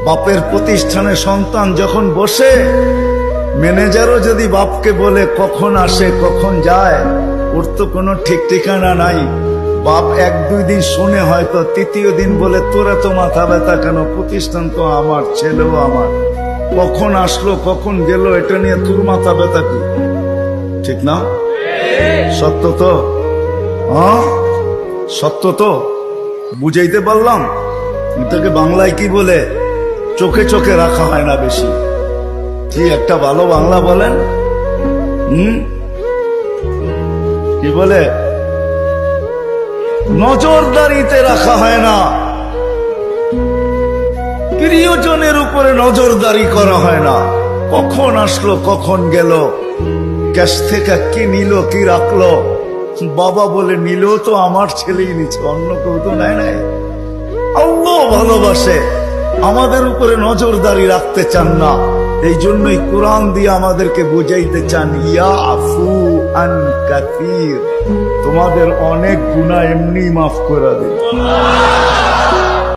বাপের প্রতিষ্ঠানে সন্তান যখন বসে, ম্যানেজারও যদি বাপকে বলে কখন আসে কখন যায়, ওর তো কোনো ঠিক ঠিকানা নাই। বাপ এক দুই দিন শুনে হয়তো, তৃতীয় দিন বলে তোরা তো মাথা ব্যথা কেন, প্রতিষ্ঠান তো আমার, ছেলেও আমার, কখন আসলো কখন গেল এটা নিয়ে তোর মাথা ব্যথা কি? ঠিক না? সত্য তো? হ্যাঁ সত্য তো? বুঝাইতে পারলাম? এটাকে বাংলায় কি বলে? চোখে চোখে রাখা হয় না বেশি। কি একটা ভালো বাংলা বলেন? কি বলে? নজরদারিতে রাখা হয় না, প্রিয়জনের উপরে নজরদারি করা হয় না। কখন আসলো কখন গেল, ক্যাশ থেকে কি নিল কি রাখলো, বাবা বলে নিল তো আমার ছেলেই নিচ্ছে, অন্য কেউ তো নেয় নাই। আল্লাহ ভালোবাসে, আমাদের উপরে নজরদারি রাখতে চান না। এই জন্যই কোরআন দিয়ে আমাদেরকে বুঝাইতে চান, ইয়াফু আন কাসীর, তোমাদের অনেক গুনাহ এমনি মাফ করে দিন।